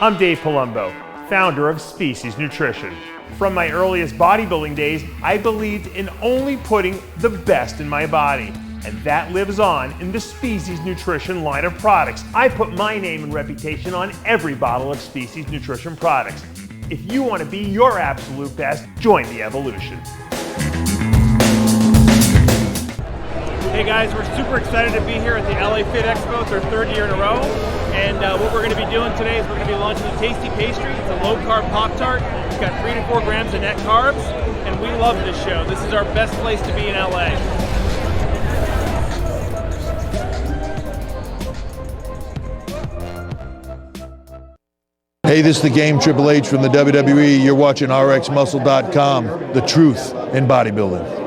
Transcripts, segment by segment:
I'm Dave Palumbo, founder of Species Nutrition. From my earliest bodybuilding days, I believed in only putting the best in my body. And that lives on in the Species Nutrition line of products. I put my name and reputation on every bottle of Species Nutrition products. If you want to be your absolute best, join the evolution. Hey guys, we're super excited to be here at the LA Fit Expo. It's our third year in a row. And what we're going to be doing today is we're going to be launching a tasty pastry. It's a low-carb Pop-Tart. It's got 3 to 4 grams of net carbs. And we love this show. This is our best place to be in LA. Hey, this is the Game Triple H from the WWE. You're watching RxMuscle.com, the truth in bodybuilding.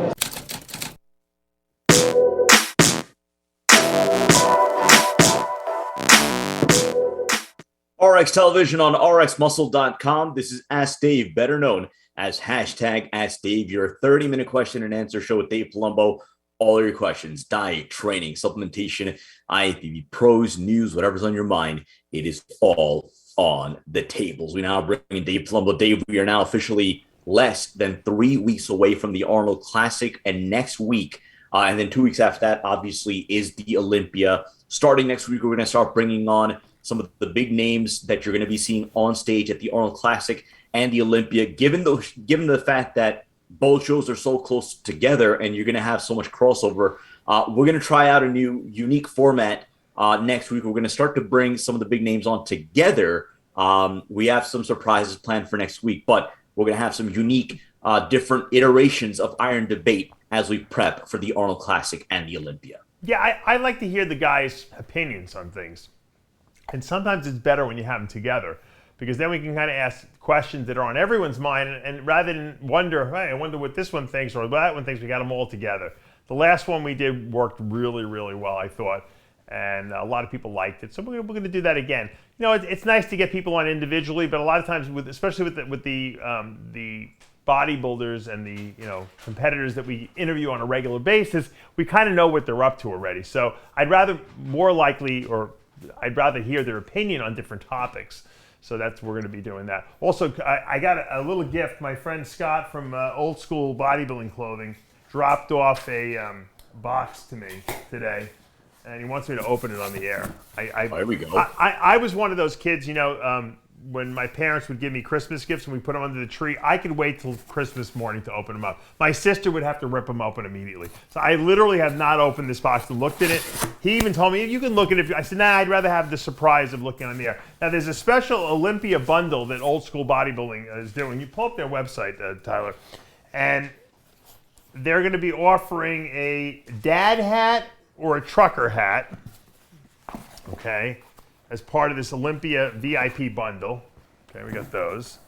RX Television on RxMuscle.com. This is Ask Dave, better known as hashtag Ask Dave, your 30-minute question and answer show with Dave Palumbo. All your questions, diet, training, supplementation, IFBB, pros, news, whatever's on your mind, it is all on the tables. We now bring in Dave Palumbo. Dave, we are now officially less than 3 weeks away from the Arnold Classic, and next week, and then 2 weeks after that, obviously, is the Olympia. Starting next week, we're going to start bringing on some of the big names that you're going to be seeing on stage at the Arnold Classic and the Olympia. Given the fact that both shows are so close together and you're going to have so much crossover, we're going to try out a new unique format next week. We're going to start to bring some of the big names on together. We have some surprises planned for next week, but we're going to have some unique, different iterations of Iron Debate as we prep for the Arnold Classic and the Olympia. Yeah, I like to hear the guys' opinions on things. And sometimes it's better when you have them together, because then we can kind of ask questions that are on everyone's mind, and rather than wonder, hey, I wonder what this one thinks or that one thinks, we got them all together. The last one we did worked really, really well, I thought, and a lot of people liked it. So we're going to do that again. You know, it's nice to get people on individually, but a lot of times, especially with the bodybuilders and the competitors that we interview on a regular basis, we kind of know what they're up to already. So I'd rather hear their opinion on different topics. So we're going to be doing that. Also, I got a little gift. My friend Scott from Old School Bodybuilding Clothing dropped off a box to me today, and he wants me to open it on the air. There we go. I was one of those kids, when my parents would give me Christmas gifts and we put them under the tree, I could wait till Christmas morning to open them up. My sister would have to rip them open immediately. So I literally have not opened this box and looked at it. He even told me, you can look at it. I said, nah, I'd rather have the surprise of looking on the air. Now, there's a special Olympia bundle that Old School Bodybuilding is doing. You pull up their website, Tyler, and they're going to be offering a dad hat or a trucker hat, okay, as part of this Olympia VIP bundle. Okay, we got those.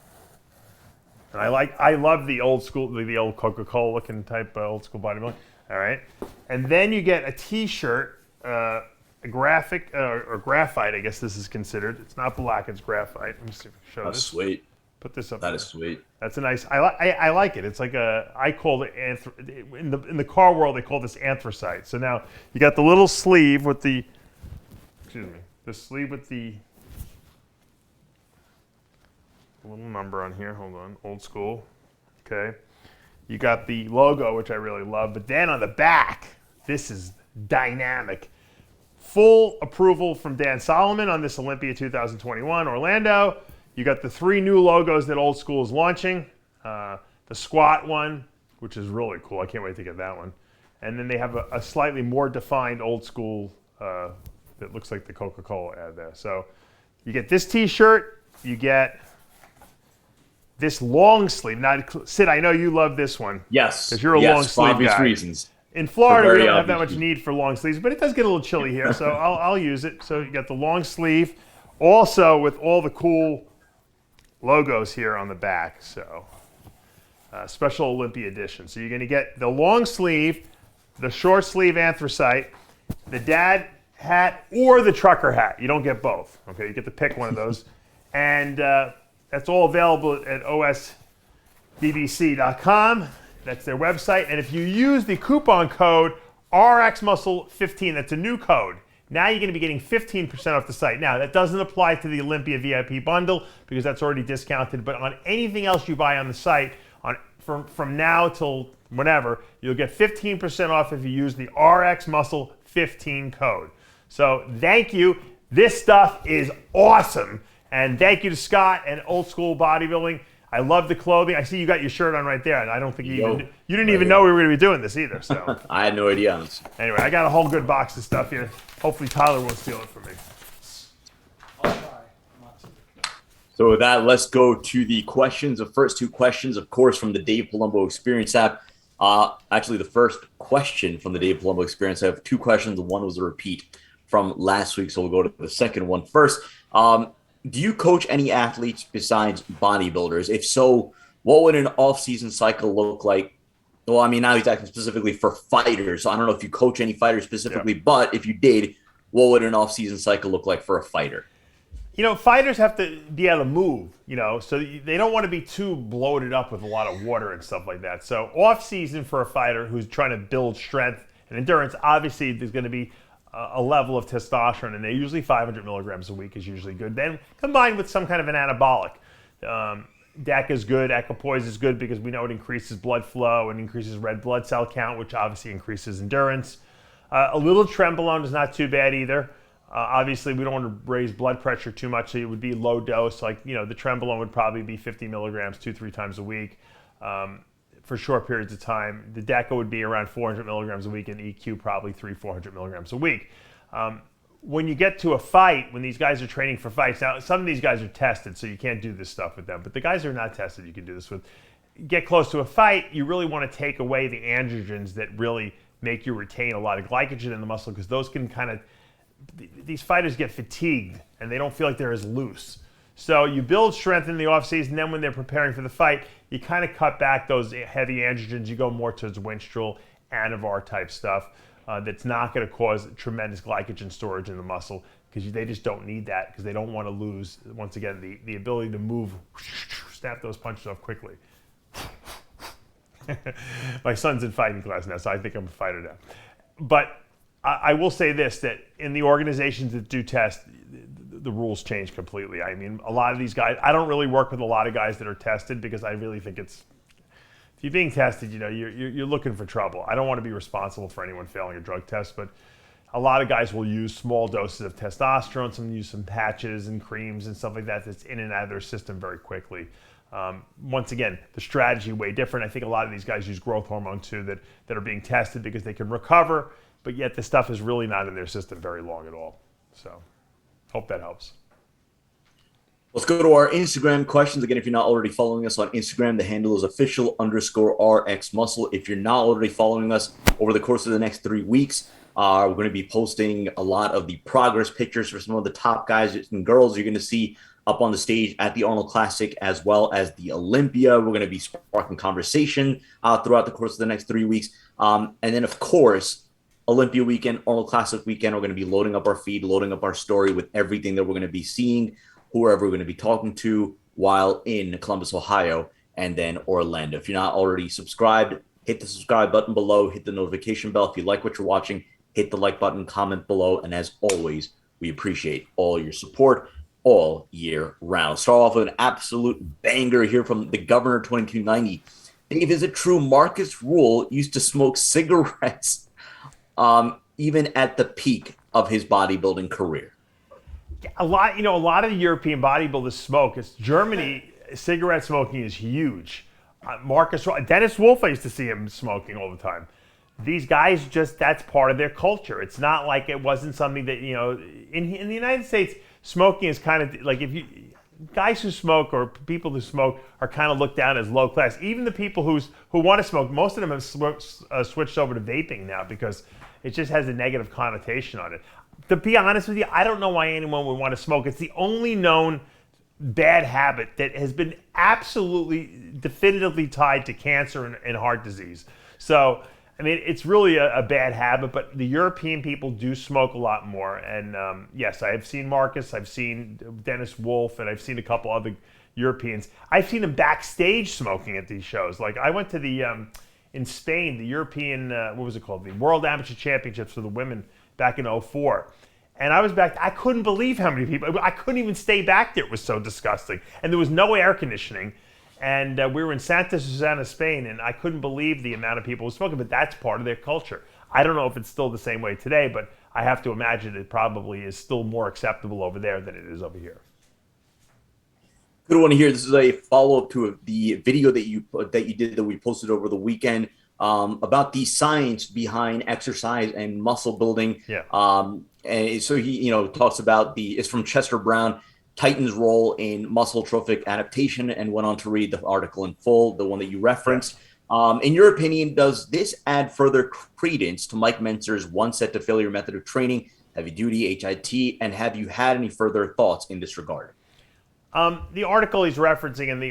And I love the old school, the old Coca-Cola looking type Old School Bodybuilding. All right. And then you get a t-shirt, a graphic, or graphite, I guess this is considered. It's not black, it's graphite. Let me see if I can show this. That's sweet. Put this up. That there. is sweet. That's a nice, I like it. It's like I call it, in the car world, they call this anthracite. So now you got the little sleeve with the, the sleeve with the little number on here. Hold on, Old School. Okay. You got the logo, which I really love. But then on the back, this is dynamic. Full approval from Dan Solomon on this Olympia 2021 Orlando. You got the 3 new logos that Old School is launching. The squat one, which is really cool. I can't wait to get that one. And then they have a slightly more defined Old School that looks like the Coca-Cola ad there. So you get this t-shirt, you get this long sleeve. Now, Sid, I know you love this one. Yes. Because you're a long sleeve for obvious guy. reasons. In Florida, we don't have that obvious much need for long sleeves, but it does get a little chilly here, so I'll use it. So you got the long sleeve, also with all the cool logos here on the back. So special Olympia edition. So you're going to get the long sleeve, the short sleeve anthracite, the dad hat, or the trucker hat. You don't get both. Okay, you get to pick one of those. And that's all available at osbbc.com. That's their website. And if you use the coupon code RxMuscle15, that's a new code. Now you're going to be getting 15% off the site. Now, that doesn't apply to the Olympia VIP bundle because that's already discounted, but on anything else you buy on the site, from now till whenever, you'll get 15% off if you use the RxMuscle 15 code. So thank you. This stuff is awesome. And thank you to Scott and Old School Bodybuilding. I love the clothing. I see you got your shirt on right there. And I don't think you didn't even know we were going to be doing this either. So I had no idea. Anyway, I got a whole good box of stuff here. Hopefully Tyler won't steal it from me. I'll try not to. So with that, let's go to the questions. The first two questions, of course, from the Dave Palumbo Experience app. Actually, the first question from the Dave Palumbo Experience, I have two questions. One was a repeat from last week, so we'll go to the second one first. Do you coach any athletes besides bodybuilders? If so, what would an off-season cycle look like? Well, I mean, now he's asking specifically for fighters. So I don't know if you coach any fighters specifically, but if you did, what would an off-season cycle look like for a fighter? You know, fighters have to be able to move, you know, so they don't want to be too bloated up with a lot of water and stuff like that. So off-season for a fighter who's trying to build strength and endurance, obviously there's going to be a level of testosterone, and they're usually 500 milligrams a week is usually good. Then combined with some kind of an anabolic. DECA is good, equipoise is good because we know it increases blood flow and increases red blood cell count, which obviously increases endurance. A little trenbolone is not too bad either. Obviously, we don't want to raise blood pressure too much, so it would be low dose. Like, you know, the trenbolone would probably be 50 milligrams 2-3 times a week for short periods of time. The DECA would be around 400 milligrams a week, and EQ probably 300-400 milligrams a week. When you get to a fight, when these guys are training for fights, now some of these guys are tested, so you can't do this stuff with them, but the guys who are not tested, you can do this with. Get close to a fight, you really want to take away the androgens that really make you retain a lot of glycogen in the muscle, because those can kind of, these fighters get fatigued and they don't feel like they're as loose. So you build strength in the off season, then when they're preparing for the fight, you kind of cut back those heavy androgens. You go more towards Winstrol, Anavar type stuff that's not going to cause tremendous glycogen storage in the muscle, because they just don't need that, because they don't want to lose, once again, the ability to move, snap those punches off quickly. My son's in fighting class now, so I think I'm a fighter now. But I will say this, that in the organizations that do test, the rules change completely. I mean, a lot of these guys, I don't really work with a lot of guys that are tested, because I really think it's, if you're being tested, you know, you're looking for trouble. I don't want to be responsible for anyone failing a drug test, but a lot of guys will use small doses of testosterone, some use some patches and creams and stuff like that that's in and out of their system very quickly. Once again, the strategy way different. I think a lot of these guys use growth hormone too that are being tested because they can recover, but yet the stuff is really not in their system very long at all. So, hope that helps. Let's go to our Instagram questions. Again, if you're not already following us on Instagram, the handle is official_RxMuscle. If you're not already following us, over the course of the next 3 weeks, we're going to be posting a lot of the progress pictures for some of the top guys and girls you're going to see up on the stage at the Arnold Classic, as well as the Olympia. We're going to be sparking conversation throughout the course of the next 3 weeks. And then, of course, Olympia weekend, Arnold Classic weekend, we're going to be loading up our feed, loading up our story with everything that we're going to be seeing, whoever we're going to be talking to while in Columbus, Ohio, and then Orlando. If you're not already subscribed, hit the subscribe button below, hit the notification bell. If you like what you're watching, hit the like button, comment below. And as always, we appreciate all your support all year round. Start off with an absolute banger here from the Governor 2290. Dave, is it true Markus Ruhl used to smoke cigarettes even at the peak of his bodybuilding career? A lot of the European bodybuilders smoke. It's Germany, cigarette smoking is huge. Markus Ruhl, Dennis Wolf, I used to see him smoking all the time. These guys just, that's part of their culture. It's not like it wasn't something that, you know, in the United States, smoking is kind of like, if you, guys who smoke or people who smoke are kind of looked down as low class. Even the people who want to smoke, most of them have switched over to vaping now because it just has a negative connotation on it. To be honest with you, I don't know why anyone would want to smoke. It's the only known bad habit that has been absolutely definitively tied to cancer and heart disease. So, I mean, it's really a bad habit, but the European people do smoke a lot more. And yes, I have seen Markus, I've seen Dennis Wolf, and I've seen a couple other Europeans. I've seen them backstage smoking at these shows. Like I went to the, in Spain, the European, what was it called? The World Amateur Championships for the women back in '04. And I was back, I couldn't believe how many people, I couldn't even stay back there. It was so disgusting. And there was no air conditioning. And we were in Santa Susana, Spain, and I couldn't believe the amount of people who were smoking, but that's part of their culture. I don't know if it's still the same way today, but I have to imagine it probably is still more acceptable over there than it is over here. Good one here. This is a follow-up to the video that you did that we posted over the weekend about the science behind exercise and muscle building. Yeah. And so he, talks about it's from Chester Brown, titin's role in muscle trophic adaptation, and went on to read the article in full, the one that you referenced. In your opinion, does this add further credence to Mike Mentzer's one set to failure method of training, heavy duty, H.I.T, and have you had any further thoughts in this regard? The article he's referencing and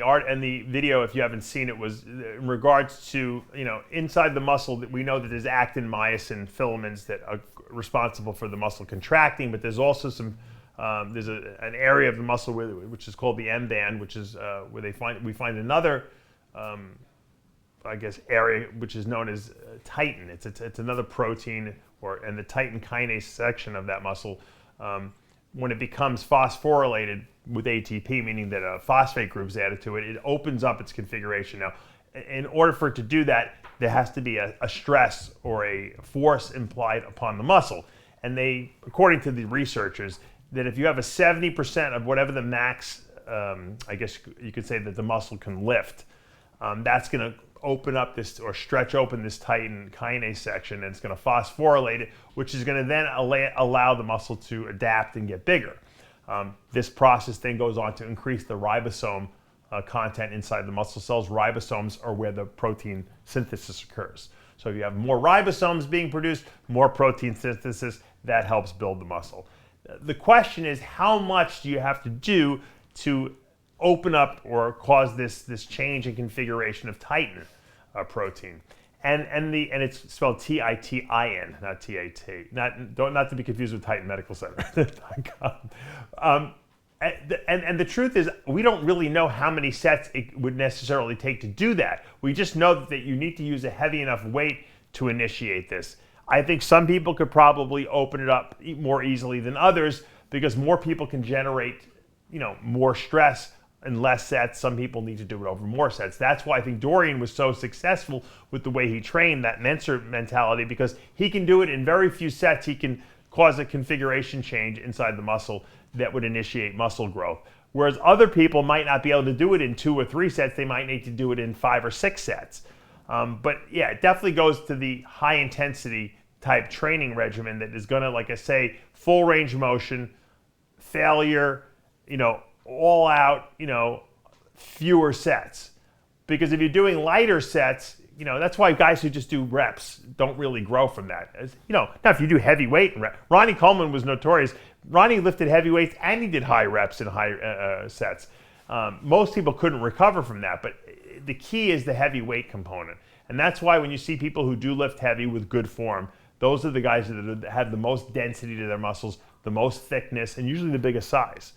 the video, if you haven't seen it, was in regards to, inside the muscle that we know that there's actin, myosin filaments that are responsible for the muscle contracting, but there's also some, there's an area of the muscle which is called the M band, which is where we find another, area which is known as titin. It's another protein, and the titin kinase section of that muscle, when it becomes phosphorylated with ATP, meaning that a phosphate group is added to it, it opens up its configuration. Now, in order for it to do that, there has to be a stress or a force implied upon the muscle. And they, according to the researchers, that if you have a 70% of whatever the max, I guess you could say that the muscle can lift, that's going to open up this or stretch open this titin kinase section, and it's going to phosphorylate it, which is going to then allow the muscle to adapt and get bigger. This process then goes on to increase the ribosome content inside the muscle cells. Ribosomes are where the protein synthesis occurs. So if you have more ribosomes being produced, more protein synthesis, that helps build the muscle. The question is, how much do you have to do to open up or cause this change in configuration of titin protein? And it's spelled Titin, not T-A-T, not to be confused with Titan Medical Center. And the truth is, we don't really know how many sets it would necessarily take to do that. We just know that you need to use a heavy enough weight to initiate this. I think some people could probably open it up more easily than others because more people can generate, more stress in less sets. Some people need to do it over more sets. That's why I think Dorian was so successful with the way he trained, that Mentzer mentality, because he can do it in very few sets. He can cause a configuration change inside the muscle that would initiate muscle growth. Whereas other people might not be able to do it in 2 or 3 sets. They might need to do it in 5 or 6 sets. But yeah, it definitely goes to the high intensity type training regimen that is gonna, like I say, full range of motion, failure, all out, fewer sets. Because if you're doing lighter sets, that's why guys who just do reps don't really grow from that. Now if you do heavy weight and reps, Ronnie Coleman was notorious. Ronnie lifted heavy weights and he did high reps and high sets. Most people couldn't recover from that, but the key is the heavy weight component. And that's why when you see people who do lift heavy with good form, those are the guys that have the most density to their muscles, the most thickness, and usually the biggest size.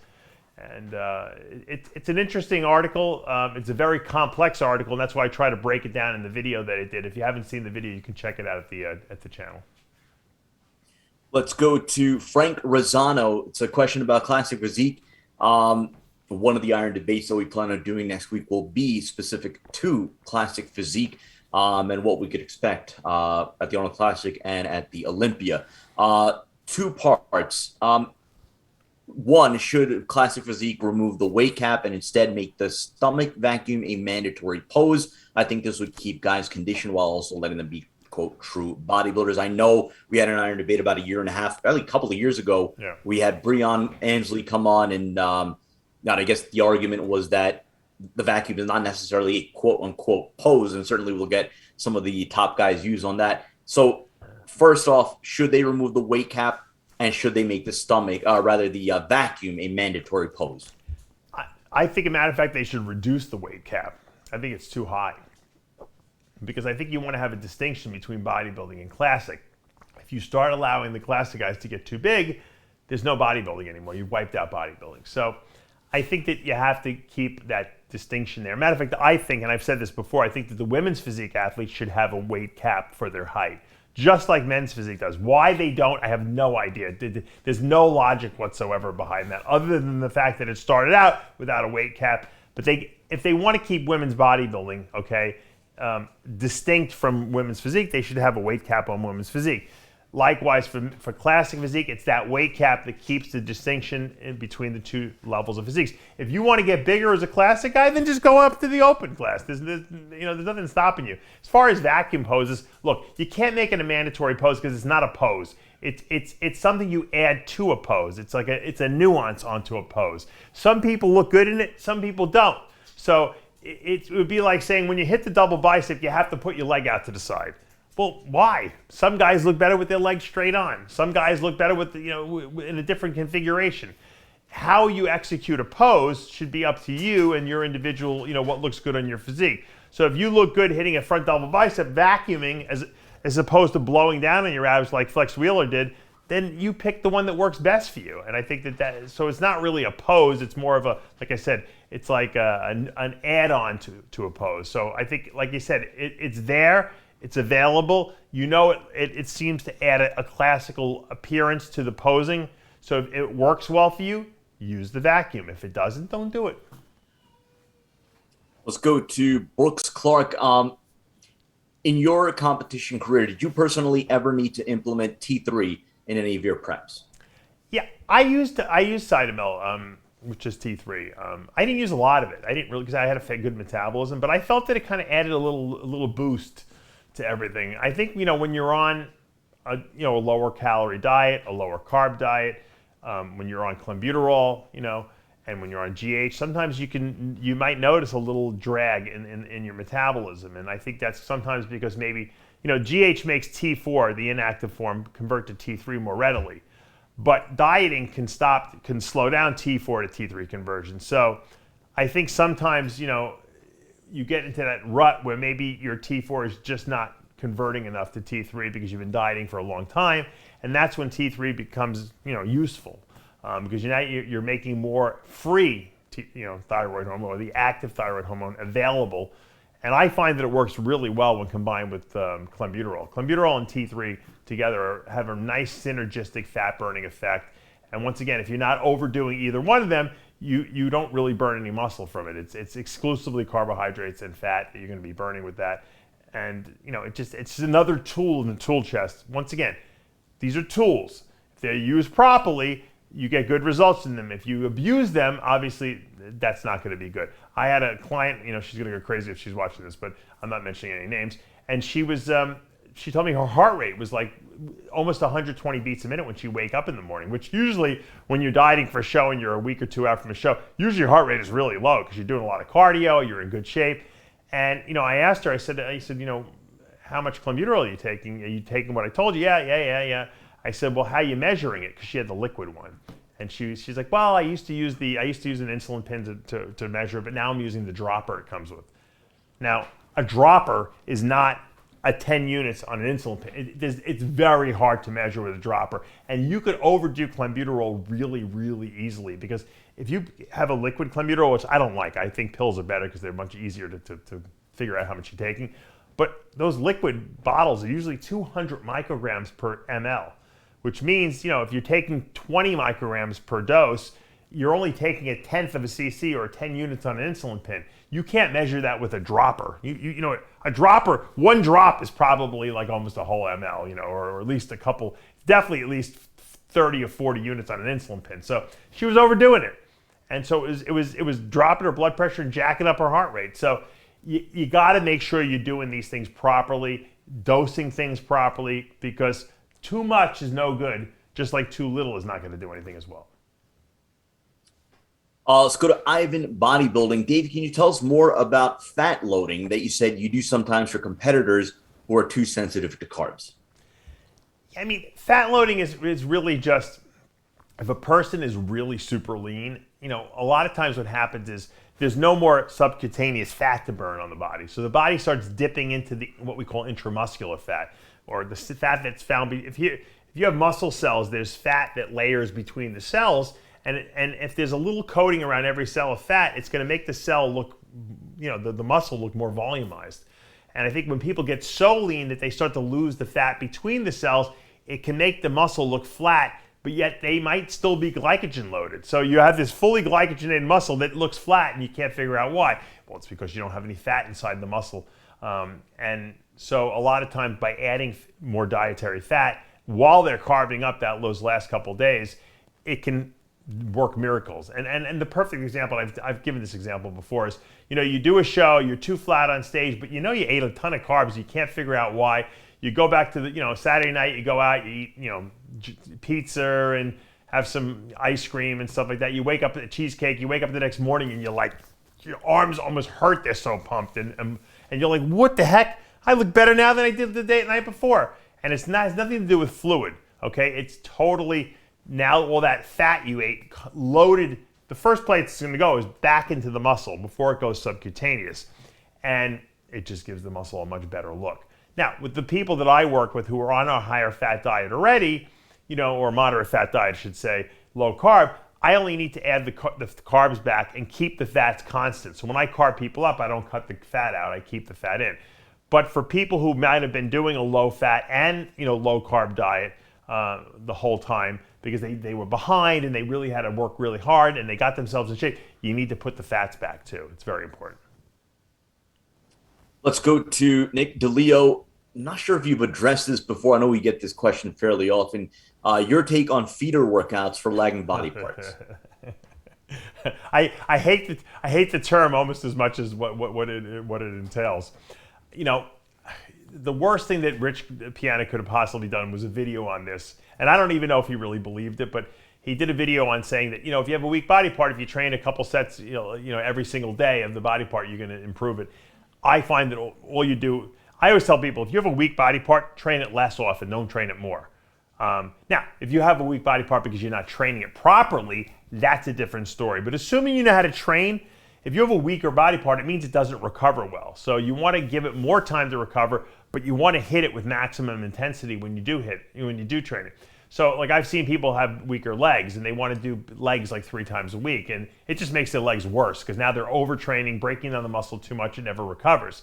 And it's an interesting article. It's a very complex article, and that's why I try to break it down in the video that it did. If you haven't seen the video, you can check it out at the channel. Let's go to Frank Rosano. It's a question about Classic Physique. One of the iron debates that we plan on doing next week will be specific to Classic Physique and what we could expect at the Arnold Classic and at the Olympia. 2 parts. One, should Classic Physique remove the weight cap and instead make the stomach vacuum a mandatory pose? I think this would keep guys conditioned while also letting them be, quote, true bodybuilders. I know we had an iron debate about 1.5 years, probably a couple of years ago. Yeah. We had Breon Ansley come on, and I guess the argument was that the vacuum is not necessarily a quote unquote pose, and certainly we'll get some of the top guys' views on that. So first off, should they remove the weight cap? And should they make the stomach, the vacuum, a mandatory pose? I think, as a matter of fact, they should reduce the weight cap. I think it's too high. Because I think you want to have a distinction between bodybuilding and classic. If you start allowing the classic guys to get too big, there's no bodybuilding anymore. You've wiped out bodybuilding. So I think that you have to keep that distinction there. Matter of fact, I think, and I've said this before, I think that the women's physique athletes should have a weight cap for their height just like men's physique does. Why they don't, I have no idea. There's no logic whatsoever behind that, other than the fact that it started out without a weight cap. But if they want to keep women's bodybuilding, okay, distinct from women's physique, they should have a weight cap on women's physique. Likewise, for classic physique, it's that weight cap that keeps the distinction in between the two levels of physiques. If you want to get bigger as a classic guy, then just go up to the open class. There's nothing stopping you. As far as vacuum poses, look, you can't make it a mandatory pose because it's not a pose. It's something you add to a pose. It's a nuance onto a pose. Some people look good in it, some people don't. So it would be like saying when you hit the double bicep, you have to put your leg out to the side. Well, why? Some guys look better with their legs straight on. Some guys look better with, in a different configuration. How you execute a pose should be up to you and your individual, what looks good on your physique. So if you look good hitting a front double bicep, vacuuming as opposed to blowing down on your abs like Flex Wheeler did, then you pick the one that works best for you. And I think so it's not really a pose. It's more of like I said, it's like an add-on to a pose. So I think, like you said, it's there. It's available. It seems to add a classical appearance to the posing. So if it works well for you, use the vacuum. If it doesn't, don't do it. Let's go to Brooks Clark. In your competition career, did you personally ever need to implement T3 in any of your preps? Yeah, I used Cytomel, which is T3. I didn't use a lot of it. I didn't really, because I had a good metabolism, but I felt that it kind of added a little boost to everything. I think, when you're on a lower calorie diet, a lower carb diet, when you're on clenbuterol, and when you're on GH, sometimes you might notice a little drag in your metabolism. And I think that's sometimes because maybe, GH makes T4, the inactive form, convert to T3 more readily. But dieting can slow down T4 to T3 conversion. So I think sometimes, you get into that rut where maybe your T4 is just not converting enough to T3 because you've been dieting for a long time, and that's when T3 becomes useful because now you're making more free thyroid hormone, or the active thyroid hormone, available, and I find that it works really well when combined with clenbuterol. Clenbuterol and T3 together have a nice synergistic fat burning effect, and once again, if you're not overdoing either one of them, you don't really burn any muscle from it. It's exclusively carbohydrates and fat that you're going to be burning with that. And it's another tool in the tool chest. Once again, these are tools. If they're used properly, you get good results in them. If you abuse them, obviously that's not going to be good. I had a client, she's going to go crazy if she's watching this, but I'm not mentioning any names. And she told me her heart rate was like almost 120 beats a minute when she wake up in the morning, which usually when you're dieting for a show and you're a week or two out from a show, usually your heart rate is really low because you're doing a lot of cardio, you're in good shape. And, I asked her, I said, how much clenbuterol are you taking? Are you taking what I told you? Yeah. I said, well, how are you measuring it? Because she had the liquid one. And she's like, well, I used to use an insulin pen to measure it, but now I'm using the dropper it comes with. Now, a dropper is not a 10 units on an insulin pen. It's very hard to measure with a dropper. And you could overdo clenbuterol really, really easily, because if you have a liquid clenbuterol, which I don't like, I think pills are better because they're much easier to figure out how much you're taking. But those liquid bottles are usually 200 micrograms per ml, which means, if you're taking 20 micrograms per dose, you're only taking 1/10 of a cc or 10 units on an insulin pen. You can't measure that with a dropper. A dropper, one drop is probably like almost a whole ml, or at least definitely at least 30 or 40 units on an insulin pen. So she was overdoing it. And so it was dropping her blood pressure and jacking up her heart rate. So you got to make sure you're doing these things properly, dosing things properly, because too much is no good, just like too little is not going to do anything as well. Let's go to Ivan Bodybuilding. Dave, can you tell us more about fat loading that you said you do sometimes for competitors who are too sensitive to carbs? I mean, fat loading is really just, if a person is really super lean, a lot of times what happens is there's no more subcutaneous fat to burn on the body. So the body starts dipping into what we call intramuscular fat, or the fat that's found. If you have muscle cells, there's fat that layers between the cells. And if there's a little coating around every cell of fat, it's going to make the cell look, the muscle look more volumized. And I think when people get so lean that they start to lose the fat between the cells, it can make the muscle look flat, but yet they might still be glycogen loaded. So you have this fully glycogenated muscle that looks flat and you can't figure out why. Well, it's because you don't have any fat inside the muscle. And so a lot of times by adding more dietary fat while they're carving up those last couple of days, it can work miracles. And the perfect example, I've given this example before, is, you do a show, you're too flat on stage, but you ate a ton of carbs, you can't figure out why. You go back to the, Saturday night, you go out, you eat, pizza and have some ice cream and stuff like that. You wake up at the cheesecake, you wake up the next morning and you're like, your arms almost hurt, they're so pumped. And you're like, what the heck? I look better now than I did the night before. And it's has nothing to do with fluid, okay? It's totally, now all that fat you ate loaded, the first place it's gonna go is back into the muscle before it goes subcutaneous. And it just gives the muscle a much better look. Now, with the people that I work with who are on a higher fat diet already, or moderate fat diet, I should say, low carb, I only need to add the carbs back and keep the fats constant. So when I carb people up, I don't cut the fat out, I keep the fat in. But for people who might have been doing a low fat and low carb diet the whole time because they were behind and they really had to work really hard and they got themselves in shape, you need to put the fats back too. It's very important. Let's go to Nick DeLeo. I'm not sure if you've addressed this before. I know we get this question fairly often. Your take on feeder workouts for lagging body parts. I hate the term almost as much as what it entails. The worst thing that Rich Piana could have possibly done was a video on this, and I don't even know if he really believed it, but he did a video on saying that if you have a weak body part, if you train a couple sets every single day of the body part, you're going to improve it. I find that all you do, I always tell people, if you have a weak body part, train it less often, don't train it more. Now, if you have a weak body part because you're not training it properly, that's a different story. But assuming you know how to train, if you have a weaker body part, it means it doesn't recover well. So you want to give it more time to recover, but you want to hit it with maximum intensity when you do train it. So like I've seen people have weaker legs and they want to do legs like 3 times a week, and it just makes their legs worse because now they're overtraining, breaking down the muscle too much, it never recovers.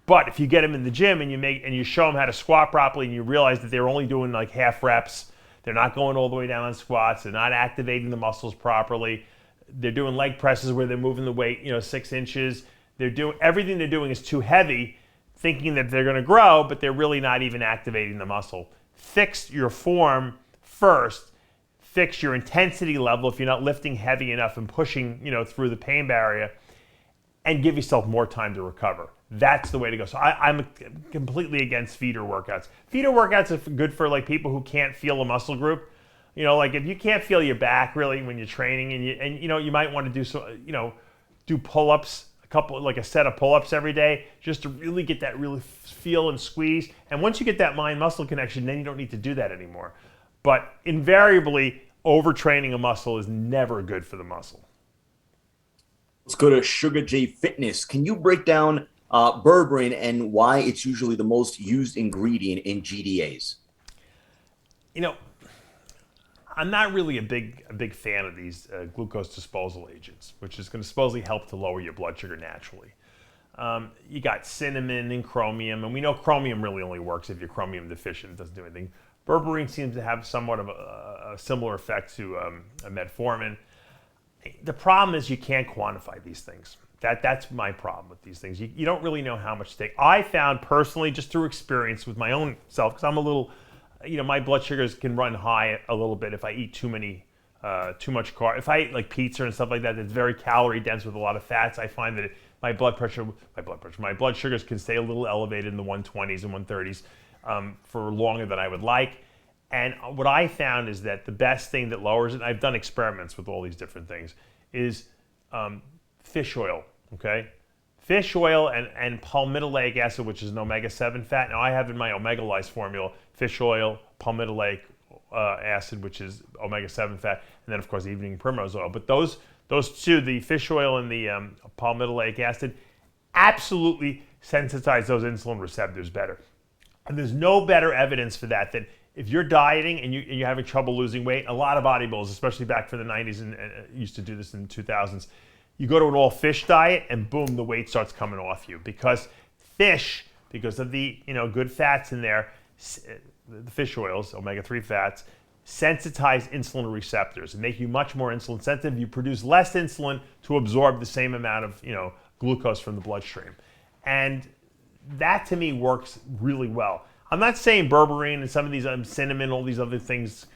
But if you get them in the gym and you show them how to squat properly and you realize that they're only doing like half reps, they're not going all the way down on squats, they're not activating the muscles properly, they're doing leg presses where they're moving the weight 6 inches, everything they're doing is too heavy, thinking that they're going to grow, but they're really not even activating the muscle. Fix your form first, fix your intensity level if you're not lifting heavy enough and pushing through the pain barrier, and give yourself more time to recover. That's the way to go. So I'm completely against feeder workouts. Feeder workouts are good for like people who can't feel a muscle group. Like if you can't feel your back really when you're training, and you might want to do do pull-ups, a set of pull-ups every day, just to really get that really feel and squeeze. And once you get that mind-muscle connection, then you don't need to do that anymore. But invariably, overtraining a muscle is never good for the muscle. Let's go to Sugar J Fitness. Can you break down berberine and why it's usually the most used ingredient in GDAs? I'm not really a big fan of these glucose disposal agents, which is going to supposedly help to lower your blood sugar naturally. You got cinnamon and chromium, and we know chromium really only works if you're chromium deficient. It doesn't do anything. Berberine seems to have somewhat of a similar effect to a metformin. The problem is you can't quantify these things. That's my problem with these things. You don't really know how much to take. I found personally, just through experience with my own self, because I'm a little, my blood sugars can run high a little bit if I eat too much carb. If I eat like pizza and stuff like that, that's very calorie dense with a lot of fats, I find that my blood sugars can stay a little elevated in the 120s and 130s for longer than I would like. And what I found is that the best thing that lowers it, I've done experiments with all these different things, is fish oil, okay? Fish oil and palmitoleic acid, which is an omega-7 fat. Now I have in my Omega Lyse formula, fish oil, palmitoleic acid, which is omega-7 fat, and then of course evening primrose oil. But those two, the fish oil and the palmitoleic acid, absolutely sensitize those insulin receptors better. And there's no better evidence for that than if you're dieting and you're having trouble losing weight. A lot of bodybuilders, especially back from the 90s and used to do this in the 2000s, you go to an all fish diet and boom, the weight starts coming off you, because fish, because of the good fats in there, the fish oils, omega-3 fats, sensitize insulin receptors and make you much more insulin sensitive. You produce less insulin to absorb the same amount of glucose from the bloodstream, and that to me works really well. I'm not saying berberine and some of these cinnamon, all these other things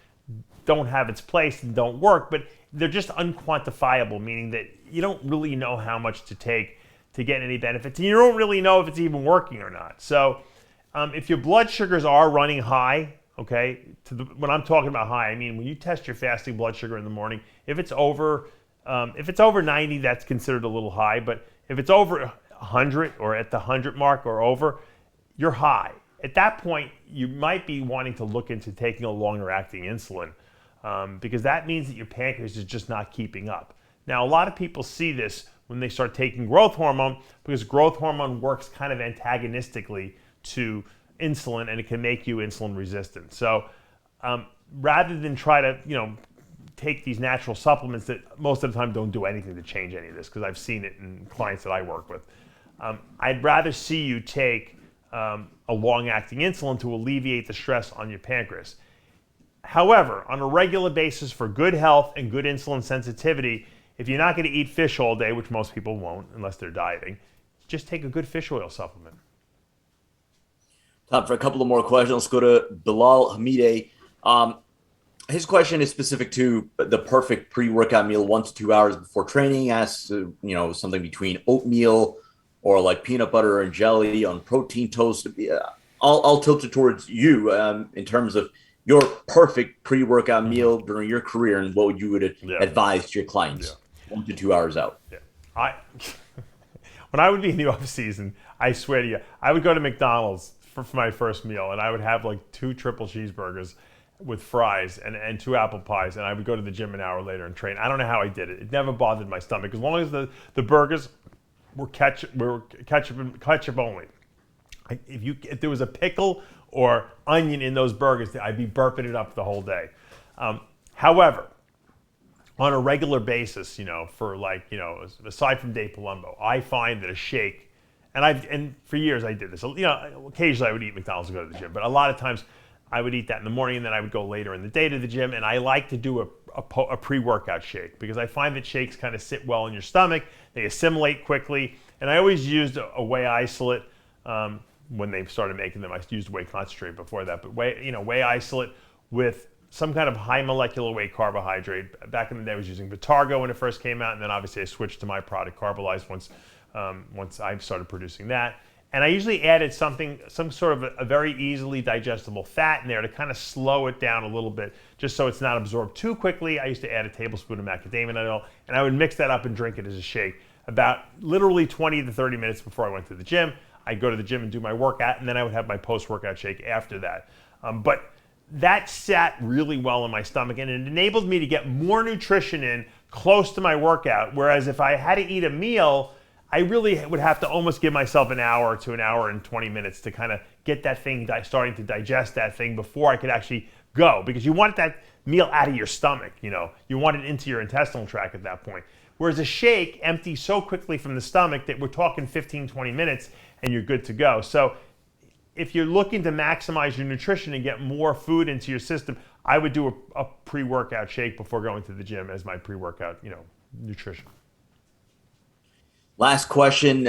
don't have its place and don't work, but they're just unquantifiable, meaning that you don't really know how much to take to get any benefits, and you don't really know if it's even working or not. So if your blood sugars are running high, okay, when I'm talking about high, I mean when you test your fasting blood sugar in the morning, if it's over 90, that's considered a little high, but if it's over 100 or at the 100 mark or over, you're high. At that point, you might be wanting to look into taking a longer acting insulin because that means that your pancreas is just not keeping up. Now, a lot of people see this when they start taking growth hormone because growth hormone works kind of antagonistically to insulin and it can make you insulin resistant. So rather than try to, take these natural supplements that most of the time don't do anything to change any of this, because I've seen it in clients that I work with, I'd rather see you take a long-acting insulin to alleviate the stress on your pancreas. However, on a regular basis for good health and good insulin sensitivity, if you're not going to eat fish all day, which most people won't unless they're dieting, just take a good fish oil supplement. Time for a couple of more questions. Let's go to Bilal Hamide. His question is specific to the perfect pre-workout meal 1 to 2 hours before training. Asks, something between oatmeal or like peanut butter and jelly on protein toast. I'll tilt it towards you in terms of your perfect pre-workout meal during your career and what you would advise to your clients 1 to 2 hours out. Yeah. When I would be in the off season, I swear to you, I would go to McDonald's for my first meal and I would have like 2 triple cheeseburgers with fries and 2 apple pies, and I would go to the gym an hour later and train. I don't know how I did it. It never bothered my stomach as long as the burgers were ketchup only. If there was a pickle or onion in those burgers, I'd be burping it up the whole day. However, on a regular basis, aside from Dave Palumbo, I find that a shake, and for years I did this. Occasionally I would eat McDonald's and go to the gym, but a lot of times I would eat that in the morning and then I would go later in the day to the gym, and I like to do a pre-workout shake because I find that shakes kind of sit well in your stomach, they assimilate quickly, and I always used a whey isolate when they started making them. I used whey concentrate before that, but whey isolate with some kind of high molecular weight carbohydrate. Back in the day I was using Vitargo when it first came out, and then obviously I switched to my product Carbolyze once I started producing that. And I usually added some sort of a very easily digestible fat in there to kind of slow it down a little bit, just so it's not absorbed too quickly. I used to add a tablespoon of macadamia nut oil, and I would mix that up and drink it as a shake about literally 20 to 30 minutes before I went to the gym. I'd go to the gym and do my workout, and then I would have my post-workout shake after that. But that sat really well in my stomach, and it enabled me to get more nutrition in close to my workout, whereas if I had to eat a meal, I really would have to almost give myself an hour to an hour and 20 minutes to kind of get that thing starting to digest that thing before I could actually go, because you want that meal out of your stomach, you want it into your intestinal tract at that point. Whereas a shake empties so quickly from the stomach that we're talking 15, 20 minutes and you're good to go. So if you're looking to maximize your nutrition and get more food into your system, I would do a pre-workout shake before going to the gym as my pre-workout, nutrition. Last question.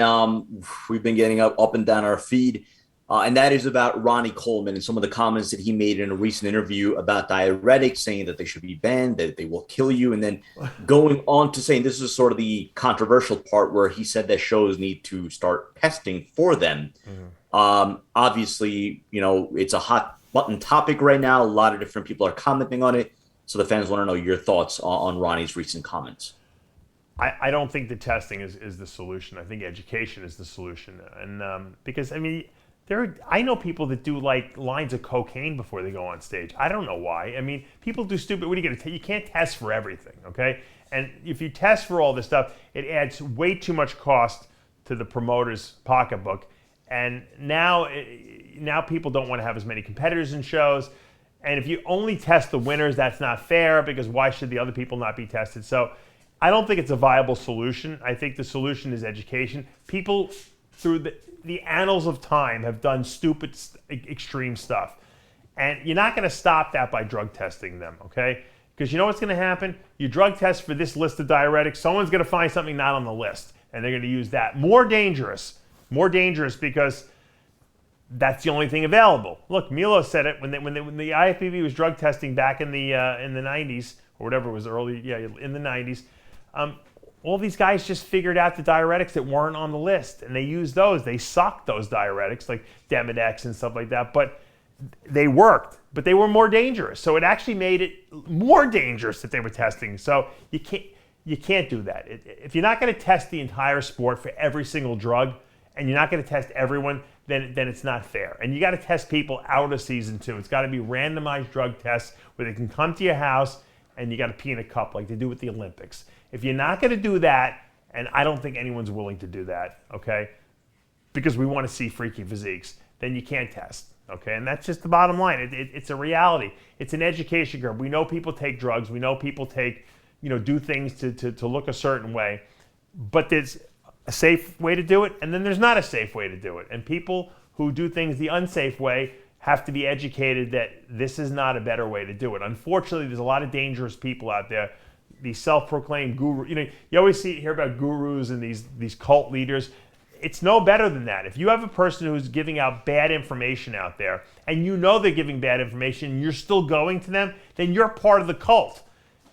We've been getting up and down our feed, and that is about Ronnie Coleman and some of the comments that he made in a recent interview about diuretics, saying that they should be banned, that they will kill you, and then going on to saying, this is sort of the controversial part where he said that shows need to start testing for them. Obviously, it's a hot button topic right now. A lot of different people are commenting on it. So the fans want to know your thoughts on Ronnie's recent comments. I don't think the testing is the solution. I think education is the solution. And because, I know people that do like lines of cocaine before they go on stage. I don't know why. People do stupid. What are you going to you can't test for everything, okay? And if you test for all this stuff, it adds way too much cost to the promoter's pocketbook. And now people don't want to have as many competitors in shows. And if you only test the winners, that's not fair, because why should the other people not be tested? So I don't think it's a viable solution. I think the solution is education. People through the annals of time have done stupid, extreme stuff. And you're not going to stop that by drug testing them, okay? Because you know what's going to happen? You drug test for this list of diuretics, someone's going to find something not on the list, and they're going to use that. More dangerous because that's the only thing available. Look, Milo said it when the IFBB was drug testing back in the 90s, or whatever it was in the 90s. All these guys just figured out the diuretics that weren't on the list, and they used those. They sucked those diuretics, like Demodex and stuff like that, but they worked, but they were more dangerous. So it actually made it more dangerous that they were testing. So you can't do that. If you're not going to test the entire sport for every single drug, and you're not going to test everyone, then it's not fair. And you got to test people out of season too. It's got to be randomized drug tests where they can come to your house and you got to pee in a cup like they do with the Olympics. If you're not going to do that, and I don't think anyone's willing to do that, okay, because we want to see freaky physiques, then you can't test. Okay, and that's just the bottom line. It's a reality. It's an education curve. We know people take drugs. We know people do things to look a certain way. But there's a safe way to do it, and then there's not a safe way to do it. And people who do things the unsafe way have to be educated that this is not a better way to do it. Unfortunately, there's a lot of dangerous people out there. These self-proclaimed gurus. You always hear about gurus and these cult leaders. It's no better than that. If you have a person who's giving out bad information out there, and you know they're giving bad information, and you're still going to them, then you're part of the cult.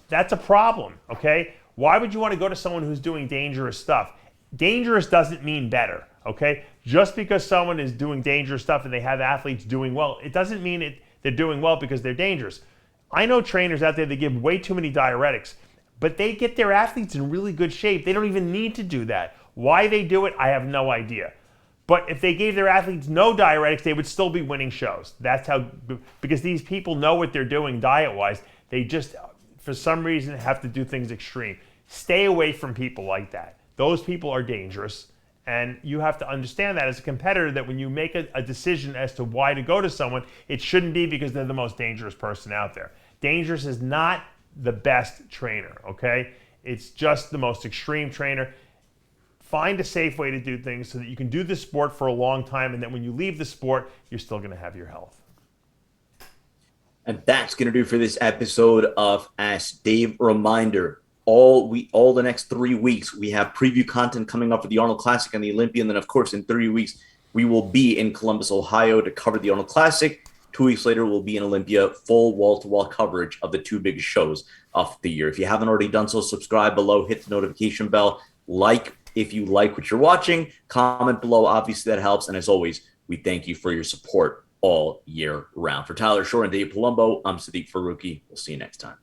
That's a problem, okay? Why would you want to go to someone who's doing dangerous stuff? Dangerous doesn't mean better, okay? Just because someone is doing dangerous stuff and they have athletes doing well, it doesn't mean they're doing well because they're dangerous. I know trainers out there that give way too many diuretics, but they get their athletes in really good shape. They don't even need to do that. Why they do it, I have no idea. But if they gave their athletes no diuretics, they would still be winning shows. That's how, because these people know what they're doing diet-wise. They just, for some reason, have to do things extreme. Stay away from people like that. Those people are dangerous, and you have to understand that as a competitor, that when you make a decision as to why to go to someone, it shouldn't be because they're the most dangerous person out there. Dangerous is not the best trainer, okay? It's just the most extreme trainer. Find a safe way to do things so that you can do the sport for a long time, and that when you leave the sport, you're still going to have your health. And that's going to do for this episode of Ask Dave. Reminder, all the next 3 weeks, we have preview content coming up for the Arnold Classic and the Olympia. And then, of course, in 3 weeks, we will be in Columbus, Ohio to cover the Arnold Classic. 2 weeks later, we'll be in Olympia, full wall-to-wall coverage of the two biggest shows of the year. If you haven't already done so, subscribe below, hit the notification bell, like if you like what you're watching, comment below. Obviously, that helps. And as always, we thank you for your support all year round. For Tyler Shore and Dave Palumbo, I'm Sadiq Faruqi. We'll see you next time.